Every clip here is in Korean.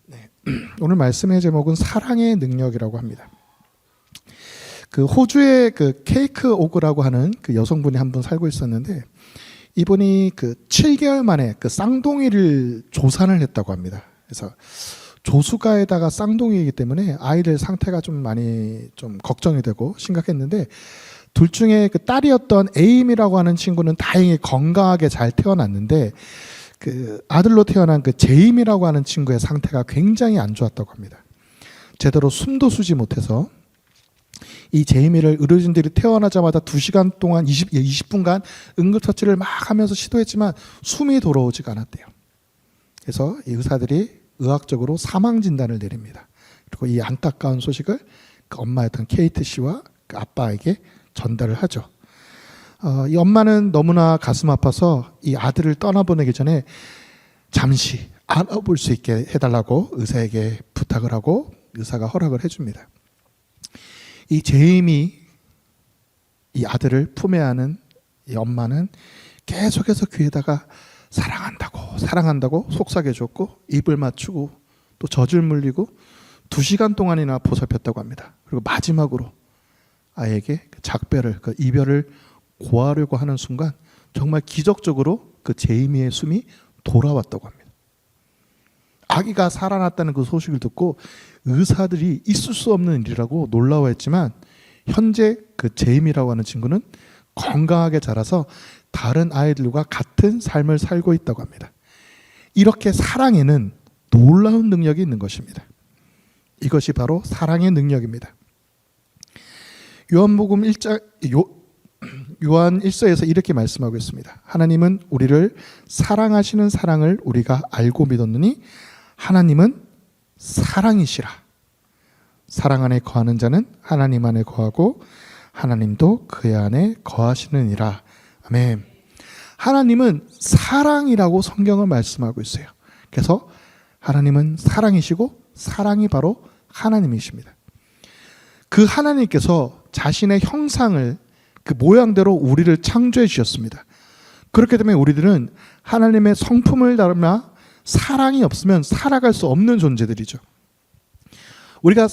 네. 오늘 말씀의 제목은 사랑의 능력이라고 합니다. 그 호주의 그 케이크 오그라고 하는 그 여성분이 한 분 살고 있었는데, 이분이 그 7개월 만에 그 쌍둥이를 조산을 했다고 합니다. 그래서 조수가에다가 쌍둥이이기 때문에 아이들 상태가 좀 많이 좀 걱정이 되고 심각했는데, 둘 중에 그 딸이었던 에임이라고 하는 친구는 다행히 건강하게 잘 태어났는데, 그 아들로 태어난 그 제임이라고 하는 친구의 상태가 굉장히 안 좋았다고 합니다. 제대로 숨도 쉬지 못해서 이 제이미를 의료진들이 태어나자마자 2시간 동안 20분간 응급처치를 막 하면서 시도했지만 숨이 돌아오지가 않았대요. 그래서 이 의사들이 의학적으로 사망 진단을 내립니다. 그리고 이 안타까운 소식을 그 엄마였던 케이트 씨와 그 아빠에게 전달을 하죠. 이 엄마는 너무나 가슴 아파서 이 아들을 떠나보내기 전에 잠시 안아볼 수 있게 해달라고 의사에게 부탁을 하고 의사가 허락을 해줍니다. 이 제임이 이 아들을 품에 안은 이 엄마는 계속해서 귀에다가 사랑한다고 속삭여줬고 입을 맞추고 또 젖을 물리고 2시간 동안이나 보살폈다고 합니다. 그리고 마지막으로 아이에게 그 작별을, 그 이별을 고하려고 하는 순간 정말 기적적으로 그 제이미의 숨이 돌아왔다고 합니다. 아기가 살아났다는 그 소식을 듣고 의사들이 있을 수 없는 일이라고 놀라워했지만, 현재 그 제이미라고 하는 친구는 건강하게 자라서 다른 아이들과 같은 삶을 살고 있다고 합니다. 이렇게 사랑에는 놀라운 능력이 있는 것입니다. 이것이 바로 사랑의 능력입니다. 요한복음 1장 요한 1서에서 이렇게 말씀하고 있습니다. 하나님은 우리를 사랑하시는 사랑을 우리가 알고 믿었느니 하나님은 사랑이시라. 사랑 안에 거하는 자는 하나님 안에 거하고 하나님도 그의 안에 거하시느니라. 아멘. 하나님은 사랑이라고 성경을 말씀하고 있어요. 그래서 하나님은 사랑이시고 사랑이 바로 하나님이십니다. 그 하나님께서 자신의 형상을 그 모양대로 우리를 창조해 주셨습니다. 그렇기 때문에 우리들은 하나님의 성품을 닮아 사랑이 없으면 살아갈 수 없는 존재들이죠. 우리가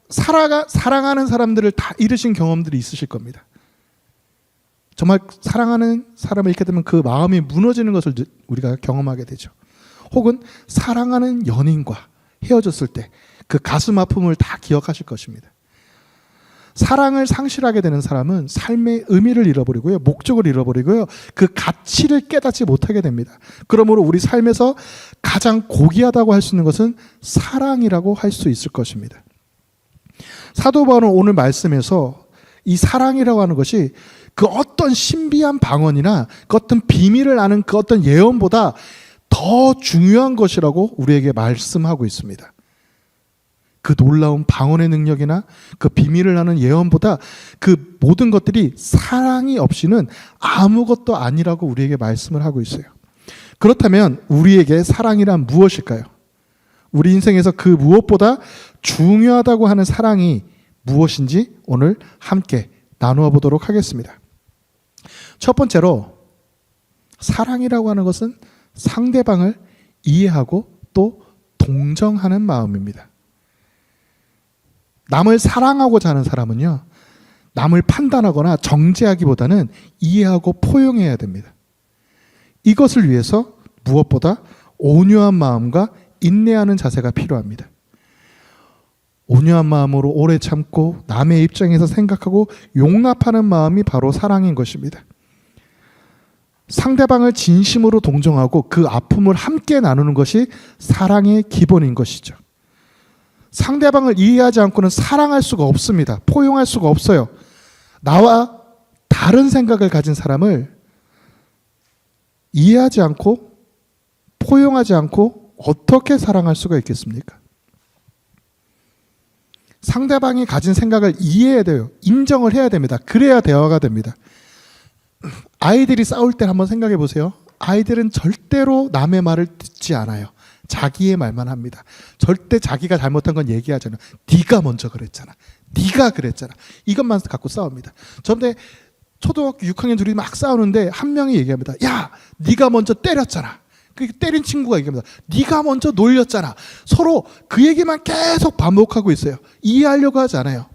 사랑하는 사람들을 다 잃으신 경험들이 있으실 겁니다. 정말 사랑하는 사람을 잃게 되면 그 마음이 무너지는 것을 우리가 경험하게 되죠. 혹은 사랑하는 연인과 헤어졌을 때 그 가슴 아픔을 다 기억하실 것입니다. 사랑을 상실하게 되는 사람은 삶의 의미를 잃어버리고요, 목적을 잃어버리고요, 그 가치를 깨닫지 못하게 됩니다. 그러므로 우리 삶에서 가장 고귀하다고 할 수 있는 것은 사랑이라고 할 수 있을 것입니다. 사도 바울은 오늘 말씀에서 이 사랑이라고 하는 것이 그 어떤 신비한 방언이나 그 어떤 비밀을 아는 그 어떤 예언보다 더 중요한 것이라고 우리에게 말씀하고 있습니다. 그 놀라운 방언의 능력이나 그 비밀을 아는 예언보다 그 모든 것들이 사랑이 없이는 아무것도 아니라고 우리에게 말씀을 하고 있어요. 그렇다면 우리에게 사랑이란 무엇일까요? 우리 인생에서 그 무엇보다 중요하다고 하는 사랑이 무엇인지 오늘 함께 나누어 보도록 하겠습니다. 첫 번째로, 사랑이라고 하는 것은 상대방을 이해하고 또 동정하는 마음입니다. 남을 사랑하고자 하는 사람은요, 남을 판단하거나 정죄하기보다는 이해하고 포용해야 됩니다. 이것을 위해서 무엇보다 온유한 마음과 인내하는 자세가 필요합니다. 온유한 마음으로 오래 참고 남의 입장에서 생각하고 용납하는 마음이 바로 사랑인 것입니다. 상대방을 진심으로 동정하고 그 아픔을 함께 나누는 것이 사랑의 기본인 것이죠. 상대방을 이해하지 않고는 사랑할 수가 없습니다. 포용할 수가 없어요. 나와 다른 생각을 가진 사람을 이해하지 않고 포용하지 않고 어떻게 사랑할 수가 있겠습니까? 상대방이 가진 생각을 이해해야 돼요. 인정을 해야 됩니다. 그래야 대화가 됩니다. 아이들이 싸울 때 한번 생각해 보세요. 아이들은 절대로 남의 말을 듣지 않아요. 자기의 말만 합니다. 절대 자기가 잘못한 건 얘기하지 않아요. 네가 먼저 그랬잖아. 네가 그랬잖아. 이것만 갖고 싸웁니다. 저번에 초등학교 6학년 둘이 막 싸우는데 한 명이 얘기합니다. 야, 네가 먼저 때렸잖아. 그 때린 친구가 얘기합니다. 네가 먼저 놀렸잖아. 서로 그 얘기만 계속 반복하고 있어요. 이해하려고 하지 않아요.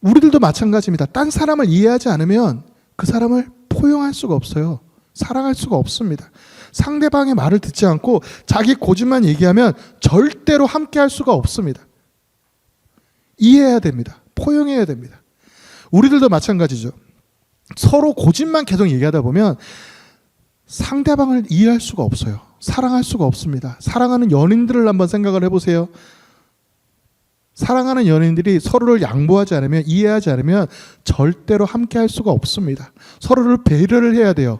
우리들도 마찬가지입니다. 딴 사람을 이해하지 않으면 그 사람을 포용할 수가 없어요. 사랑할 수가 없습니다. 상대방의 말을 듣지 않고 자기 고집만 얘기하면 절대로 함께 할 수가 없습니다. 이해해야 됩니다. 포용해야 됩니다. 우리들도 마찬가지죠. 서로 고집만 계속 얘기하다 보면 상대방을 이해할 수가 없어요. 사랑할 수가 없습니다. 사랑하는 연인들을 한번 생각을 해보세요. 사랑하는 연인들이 서로를 양보하지 않으면, 이해하지 않으면 절대로 함께 할 수가 없습니다. 서로를 배려를 해야 돼요.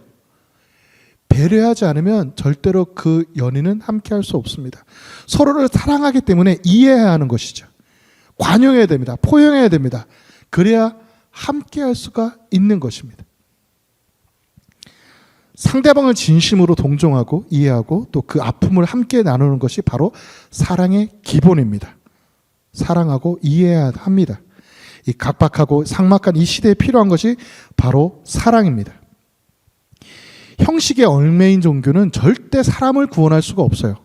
배려하지 않으면 절대로 그 연인은 함께 할 수 없습니다. 서로를 사랑하기 때문에 이해해야 하는 것이죠. 관용해야 됩니다. 포용해야 됩니다. 그래야 함께 할 수가 있는 것입니다. 상대방을 진심으로 동정하고 이해하고 또 그 아픔을 함께 나누는 것이 바로 사랑의 기본입니다. 사랑하고 이해해야 합니다. 이 각박하고 삭막한 이 시대에 필요한 것이 바로 사랑입니다. 형식에 얽매인 종교는 절대 사람을 구원할 수가 없어요.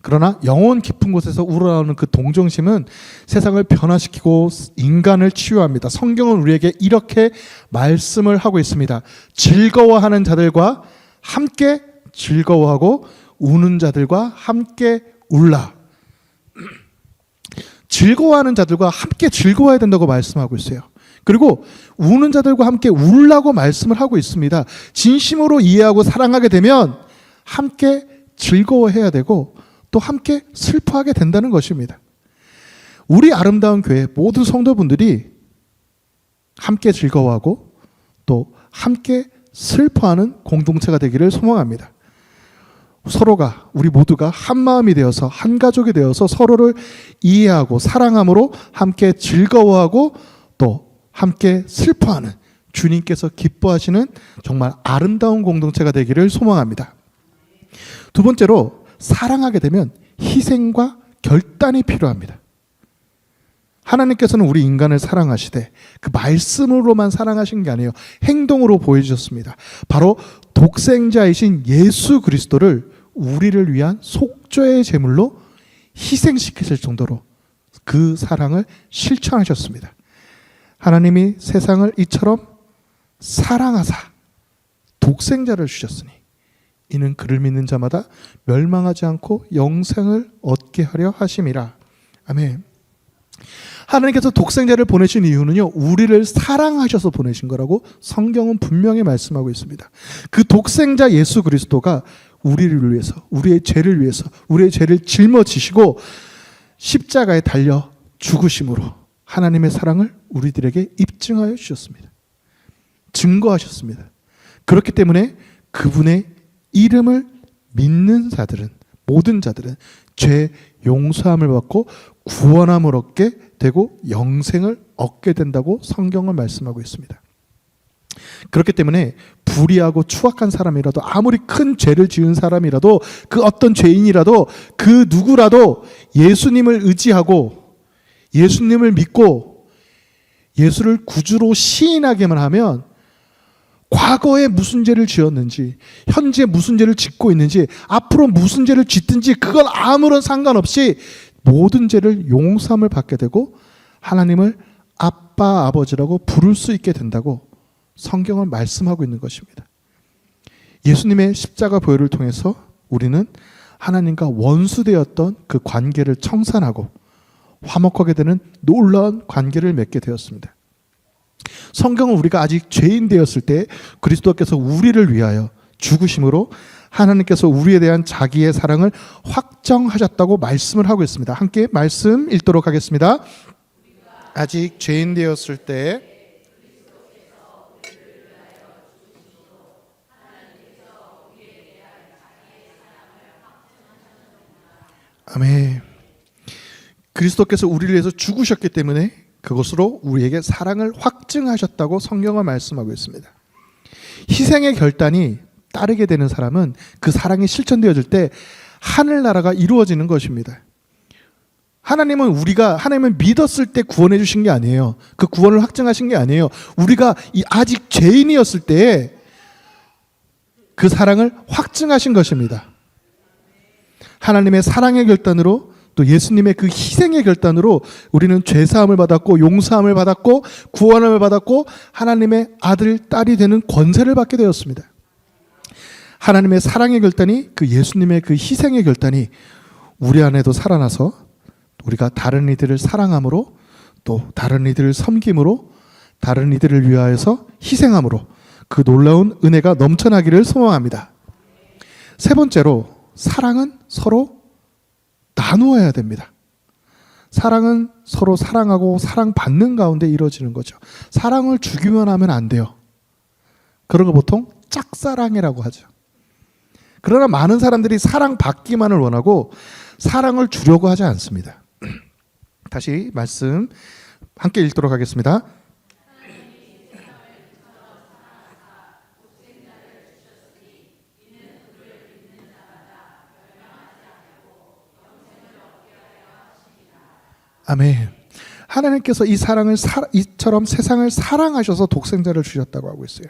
그러나 영혼 깊은 곳에서 우러나오는 그 동정심은 세상을 변화시키고 인간을 치유합니다. 성경은 우리에게 이렇게 말씀을 하고 있습니다. 즐거워하는 자들과 함께 즐거워하고 우는 자들과 함께 울라. 즐거워하는 자들과 함께 즐거워해야 된다고 말씀하고 있어요. 그리고 우는 자들과 함께 울라고 말씀을 하고 있습니다. 진심으로 이해하고 사랑하게 되면 함께 즐거워해야 되고 또 함께 슬퍼하게 된다는 것입니다. 우리 아름다운 교회 모든 성도분들이 함께 즐거워하고 또 함께 슬퍼하는 공동체가 되기를 소망합니다. 서로가, 우리 모두가 한 마음이 되어서 한 가족이 되어서 서로를 이해하고 사랑함으로 함께 즐거워하고 또 함께 슬퍼하는, 주님께서 기뻐하시는 정말 아름다운 공동체가 되기를 소망합니다. 두 번째로, 사랑하게 되면 희생과 결단이 필요합니다. 하나님께서는 우리 인간을 사랑하시되 그 말씀으로만 사랑하신 게 아니에요. 행동으로 보여주셨습니다. 바로 독생자이신 예수 그리스도를 우리를 위한 속죄의 제물로 희생시키실 정도로 그 사랑을 실천하셨습니다. 하나님이 세상을 이처럼 사랑하사 독생자를 주셨으니 이는 그를 믿는 자마다 멸망하지 않고 영생을 얻게 하려 하심이라. 아멘. 하나님께서 독생자를 보내신 이유는요, 우리를 사랑하셔서 보내신 거라고 성경은 분명히 말씀하고 있습니다. 그 독생자 예수 그리스도가 우리를 위해서, 우리의 죄를 위해서, 우리의 죄를 짊어지시고 십자가에 달려 죽으심으로 하나님의 사랑을 우리들에게 입증하여 주셨습니다. 증거하셨습니다. 그렇기 때문에 그분의 이름을 믿는 자들은, 모든 자들은 죄 용서함을 받고 구원함을 얻게 되고 영생을 얻게 된다고 성경은 말씀하고 있습니다. 그렇기 때문에 불의하고 추악한 사람이라도, 아무리 큰 죄를 지은 사람이라도, 그 어떤 죄인이라도, 그 누구라도 예수님을 의지하고 예수님을 믿고 예수를 구주로 시인하게만 하면 과거에 무슨 죄를 지었는지, 현재 무슨 죄를 짓고 있는지, 앞으로 무슨 죄를 짓든지 그건 아무런 상관없이 모든 죄를 용서함을 받게 되고 하나님을 아빠, 아버지라고 부를 수 있게 된다고 성경은 말씀하고 있는 것입니다. 예수님의 십자가 보혈을 통해서 우리는 하나님과 원수되었던 그 관계를 청산하고 화목하게 되는 놀라운 관계를 맺게 되었습니다. 성경은 우리가 아직 죄인 되었을 때 그리스도께서 우리를 위하여 죽으심으로 하나님께서 우리에 대한 자기의 사랑을 확정하셨다고 말씀을 하고 있습니다. 함께 말씀 읽도록 하겠습니다. 아직 죄인 되었을 때 아멘. 그리스도께서 우리를 위해서 죽으셨기 때문에 그것으로 우리에게 사랑을 확증하셨다고 성경은 말씀하고 있습니다. 희생의 결단이 따르게 되는 사람은 그 사랑이 실천되어질 때 하늘나라가 이루어지는 것입니다. 하나님을 믿었을 때 구원해 주신 게 아니에요. 그 구원을 확증하신 게 아니에요. 우리가 아직 죄인이었을 때 그 사랑을 확증하신 것입니다. 하나님의 사랑의 결단으로 또 예수님의 그 희생의 결단으로 우리는 죄사함을 받았고 용서함을 받았고 구원함을 받았고 하나님의 아들, 딸이 되는 권세를 받게 되었습니다. 하나님의 사랑의 결단이 그 예수님의 그 희생의 결단이 우리 안에도 살아나서 우리가 다른 이들을 사랑함으로 또 다른 이들을 섬김으로 다른 이들을 위하여서 희생함으로 그 놀라운 은혜가 넘쳐나기를 소망합니다. 세 번째로 사랑은 서로 나누어야 됩니다. 사랑은 서로 사랑하고 사랑받는 가운데 이루어지는 거죠. 사랑을 주기만 하면 안 돼요. 그런 거 보통 짝사랑이라고 하죠. 그러나 많은 사람들이 사랑받기만을 원하고 사랑을 주려고 하지 않습니다. 다시 말씀 함께 읽도록 하겠습니다. 아멘. 하나님께서 이 사랑을 이처럼 세상을 사랑하셔서 독생자를 주셨다고 하고 있어요.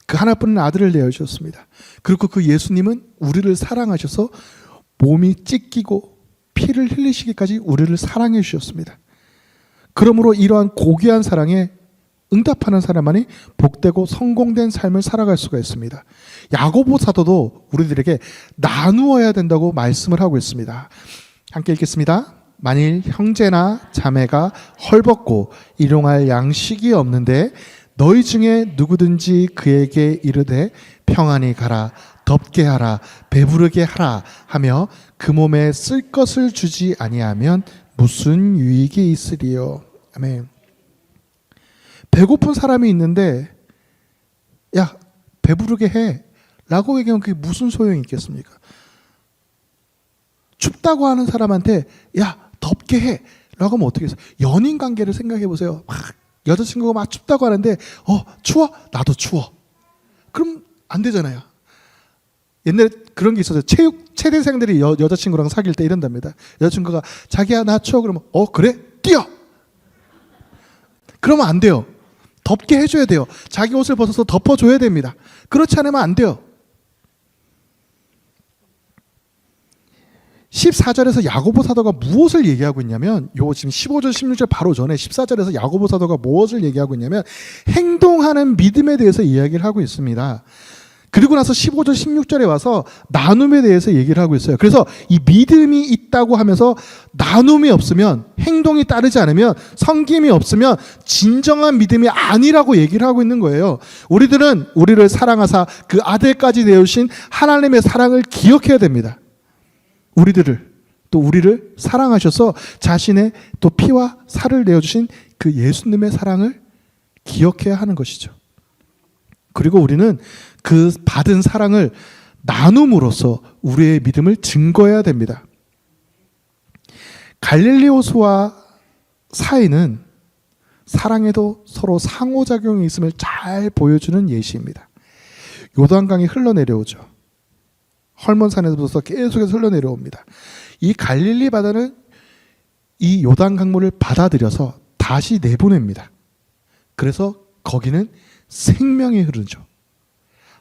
그 하나뿐인 아들을 내어주셨습니다. 그리고 그 예수님은 우리를 사랑하셔서 몸이 찢기고 피를 흘리시기까지 우리를 사랑해 주셨습니다. 그러므로 이러한 고귀한 사랑에 응답하는 사람만이 복되고 성공된 삶을 살아갈 수가 있습니다. 야고보 사도도 우리들에게 나누어야 된다고 말씀을 하고 있습니다. 함께 읽겠습니다. 만일 형제나 자매가 헐벗고 일용할 양식이 없는데 너희 중에 누구든지 그에게 이르되 평안히 가라, 덥게 하라, 배부르게 하라 하며 그 몸에 쓸 것을 주지 아니하면 무슨 유익이 있으리요. 아멘. 배고픈 사람이 있는데 야 배부르게 해 라고 얘기하면 그게 무슨 소용이 있겠습니까? 춥다고 하는 사람한테 야 덥게 해 라고 하면 어떻게 해요? 연인 관계를 생각해 보세요. 막 여자친구가 막 춥다고 하는데 추워? 나도 추워. 그럼 안 되잖아요. 옛날에 그런 게 있었어요. 체대생들이 여자친구랑 사귈 때 이런답니다. 여자친구가 자기야 나 추워 그러면 그래? 뛰어! 그러면 안 돼요. 덥게 해줘야 돼요. 자기 옷을 벗어서 덮어줘야 됩니다. 그렇지 않으면 안 돼요. 14절에서 야고보 사도가 무엇을 얘기하고 있냐면 요 지금 15절 16절 바로 전에 14절에서 야고보 사도가 무엇을 얘기하고 있냐면 행동하는 믿음에 대해서 이야기를 하고 있습니다. 그리고 나서 15절 16절에 와서 나눔에 대해서 얘기를 하고 있어요. 그래서 이 믿음이 있다고 하면서 나눔이 없으면 행동이 따르지 않으면 섬김이 없으면 진정한 믿음이 아니라고 얘기를 하고 있는 거예요. 우리들은 우리를 사랑하사 그 아들까지 내어주신 하나님의 사랑을 기억해야 됩니다. 우리를 사랑하셔서 자신의 또 피와 살을 내어주신 그 예수님의 사랑을 기억해야 하는 것이죠. 그리고 우리는 그 받은 사랑을 나눔으로써 우리의 믿음을 증거해야 됩니다. 갈릴리 호수와 사이는 사랑에도 서로 상호작용이 있음을 잘 보여주는 예시입니다. 요단강이 흘러내려오죠. 헐몬산에서부터 계속해서 흘러내려옵니다. 이 갈릴리 바다는 이 요단 강물을 받아들여서 다시 내보냅니다. 그래서 거기는 생명이 흐르죠.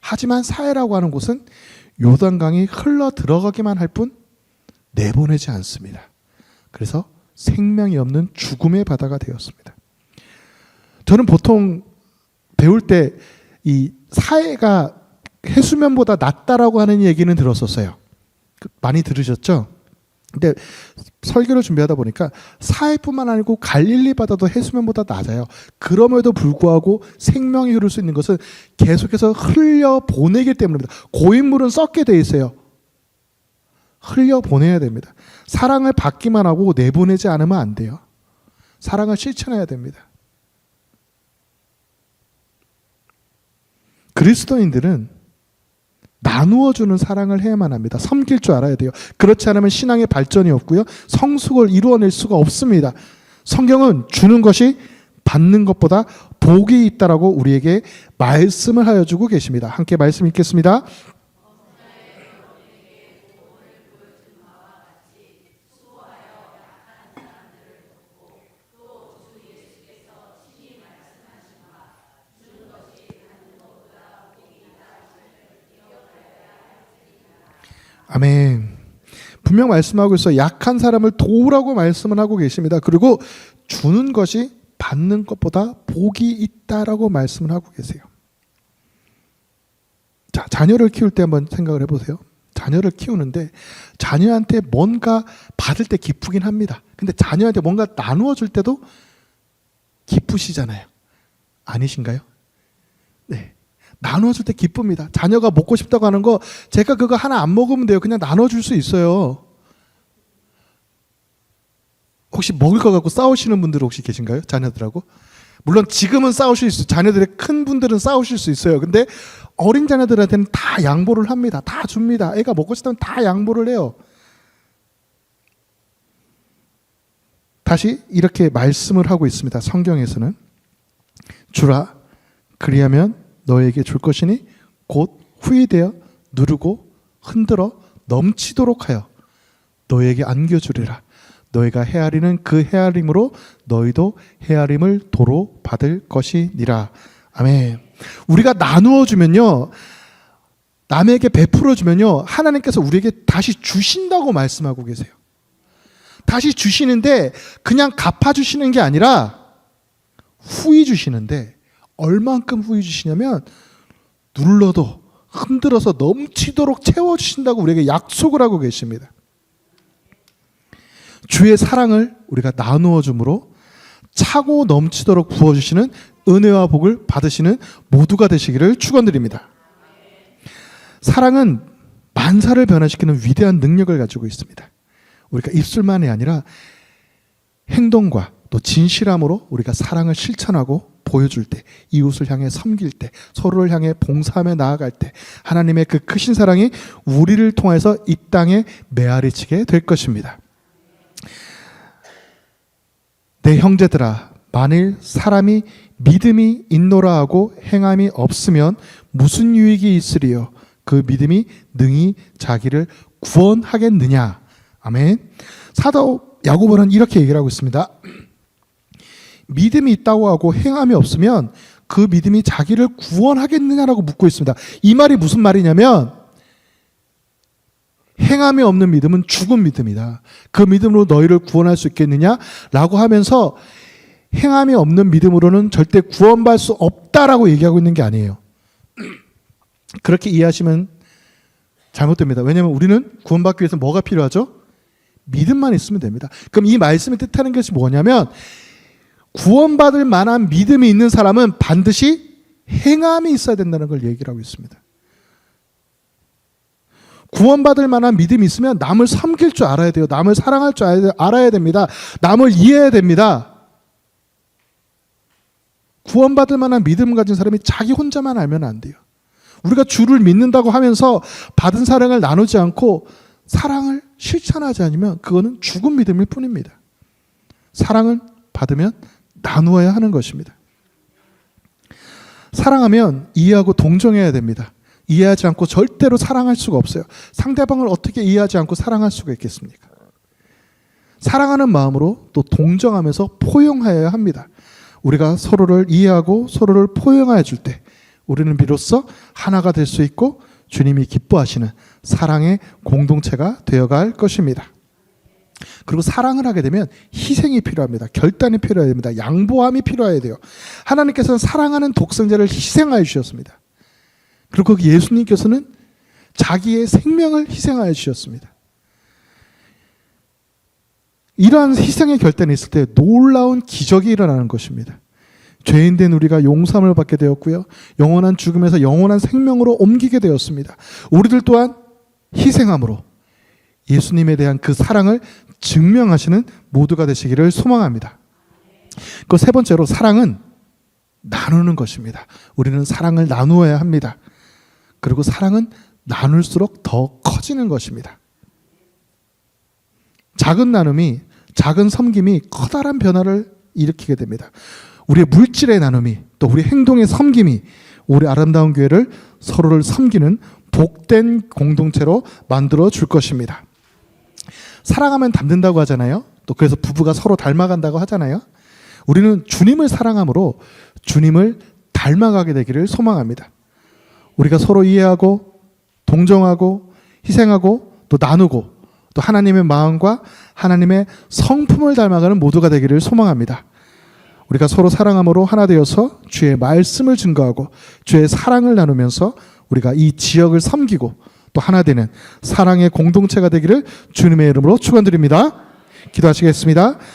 하지만 사해라고 하는 곳은 요단강이 흘러 들어가기만 할 뿐 내보내지 않습니다. 그래서 생명이 없는 죽음의 바다가 되었습니다. 저는 보통 배울 때 이 사해가 해수면보다 낮다라고 하는 얘기는 들었었어요. 많이 들으셨죠? 근데 설교를 준비하다 보니까 사해뿐만 아니고 갈릴리 바다도 해수면보다 낮아요. 그럼에도 불구하고 생명이 흐를 수 있는 것은 계속해서 흘려보내기 때문입니다. 고인물은 썩게 돼 있어요. 흘려보내야 됩니다. 사랑을 받기만 하고 내보내지 않으면 안 돼요. 사랑을 실천해야 됩니다. 그리스도인들은 나누어주는 사랑을 해야만 합니다. 섬길 줄 알아야 돼요. 그렇지 않으면 신앙의 발전이 없고요. 성숙을 이루어낼 수가 없습니다. 성경은 주는 것이 받는 것보다 복이 있다라고 우리에게 말씀을 하여 주고 계십니다. 함께 말씀 읽겠습니다. 아멘. 분명 말씀하고 있어. 약한 사람을 도우라고 말씀을 하고 계십니다. 그리고 주는 것이 받는 것보다 복이 있다라고 말씀을 하고 계세요. 자, 자녀를 키울 때 한번 생각을 해보세요. 자녀를 키우는데 자녀한테 뭔가 받을 때 기쁘긴 합니다. 근데 자녀한테 뭔가 나누어 줄 때도 기쁘시잖아요. 아니신가요? 네. 나누어 줄 때 기쁩니다. 자녀가 먹고 싶다고 하는 거 제가 그거 하나 안 먹으면 돼요. 그냥 나눠 줄 수 있어요. 혹시 먹을 거 갖고 싸우시는 분들 혹시 계신가요? 자녀들하고? 물론 지금은 싸우실 수 있어요. 자녀들의 큰 분들은 싸우실 수 있어요. 근데 어린 자녀들한테는 다 양보를 합니다. 다 줍니다. 애가 먹고 싶다면 다 양보를 해요. 다시 이렇게 말씀을 하고 있습니다. 성경에서는 주라 그리하면 너에게 줄 것이니 곧 후이되어 누르고 흔들어 넘치도록 하여 너에게 안겨주리라. 너희가 헤아리는 그 헤아림으로 너희도 헤아림을 도로 받을 것이니라. 아멘. 우리가 나누어 주면요, 남에게 베풀어 주면요, 하나님께서 우리에게 다시 주신다고 말씀하고 계세요. 다시 주시는데 그냥 갚아 주시는 게 아니라 후히 주시는데, 얼만큼 후히 주시냐면 눌러도 흔들어서 넘치도록 채워 주신다고 우리에게 약속을 하고 계십니다. 주의 사랑을 우리가 나누어 줌으로 차고 넘치도록 부어주시는 은혜와 복을 받으시는 모두가 되시기를 축원드립니다. 사랑은 만사를 변화시키는 위대한 능력을 가지고 있습니다. 우리가 입술만이 아니라 행동과 또 진실함으로 우리가 사랑을 실천하고 보여줄 때, 이웃을 향해 섬길 때, 서로를 향해 봉사하며 나아갈 때 하나님의 그 크신 사랑이 우리를 통해서 이 땅에 메아리치게 될 것입니다. 내 형제들아, 만일 사람이 믿음이 있노라 하고 행함이 없으면 무슨 유익이 있으리요? 그 믿음이 능히 자기를 구원하겠느냐? 아멘. 사도 야고보는 이렇게 얘기를 하고 있습니다. 믿음이 있다고 하고 행함이 없으면 그 믿음이 자기를 구원하겠느냐라고 묻고 있습니다. 이 말이 무슨 말이냐면, 행함이 없는 믿음은 죽은 믿음이다. 그 믿음으로 너희를 구원할 수 있겠느냐라고 하면서 행함이 없는 믿음으로는 절대 구원받을 수 없다라고 얘기하고 있는 게 아니에요. 그렇게 이해하시면 잘못됩니다. 왜냐하면 우리는 구원받기 위해서 뭐가 필요하죠? 믿음만 있으면 됩니다. 그럼 이 말씀이 뜻하는 것이 뭐냐면, 구원받을 만한 믿음이 있는 사람은 반드시 행함이 있어야 된다는 걸 얘기를 하고 있습니다. 구원받을 만한 믿음이 있으면 남을 섬길 줄 알아야 돼요. 남을 사랑할 줄 알아야 됩니다. 남을 이해해야 됩니다. 구원받을 만한 믿음 가진 사람이 자기 혼자만 알면 안 돼요. 우리가 주를 믿는다고 하면서 받은 사랑을 나누지 않고 사랑을 실천하지 않으면 그거는 죽은 믿음일 뿐입니다. 사랑은 받으면 나누어야 하는 것입니다. 사랑하면 이해하고 동정해야 됩니다. 이해하지 않고 절대로 사랑할 수가 없어요. 상대방을 어떻게 이해하지 않고 사랑할 수가 있겠습니까? 사랑하는 마음으로 또 동정하면서 포용하여야 합니다. 우리가 서로를 이해하고 서로를 포용하여 줄 때 우리는 비로소 하나가 될 수 있고 주님이 기뻐하시는 사랑의 공동체가 되어갈 것입니다. 그리고 사랑을 하게 되면 희생이 필요합니다. 결단이 필요해야 됩니다. 양보함이 필요해야 돼요. 하나님께서는 사랑하는 독생자를 희생하여 주셨습니다. 그리고 예수님께서는 자기의 생명을 희생하여 주셨습니다. 이러한 희생의 결단이 있을 때 놀라운 기적이 일어나는 것입니다. 죄인된 우리가 용서함을 받게 되었고요, 영원한 죽음에서 영원한 생명으로 옮기게 되었습니다. 우리들 또한 희생함으로 예수님에 대한 그 사랑을 증명하시는 모두가 되시기를 소망합니다. 그 세 번째로, 사랑은 나누는 것입니다. 우리는 사랑을 나누어야 합니다. 그리고 사랑은 나눌수록 더 커지는 것입니다. 작은 나눔이, 작은 섬김이 커다란 변화를 일으키게 됩니다. 우리의 물질의 나눔이, 또 우리 행동의 섬김이 우리 아름다운 교회를, 서로를 섬기는 복된 공동체로 만들어 줄 것입니다. 사랑하면 닮는다고 하잖아요. 또 그래서 부부가 서로 닮아간다고 하잖아요. 우리는 주님을 사랑함으로 주님을 닮아가게 되기를 소망합니다. 우리가 서로 이해하고 동정하고 희생하고 또 나누고 또 하나님의 마음과 하나님의 성품을 닮아가는 모두가 되기를 소망합니다. 우리가 서로 사랑함으로 하나 되어서 주의 말씀을 증거하고 주의 사랑을 나누면서 우리가 이 지역을 섬기고 또 하나 되는 사랑의 공동체가 되기를 주님의 이름으로 축원드립니다. 기도하시겠습니다.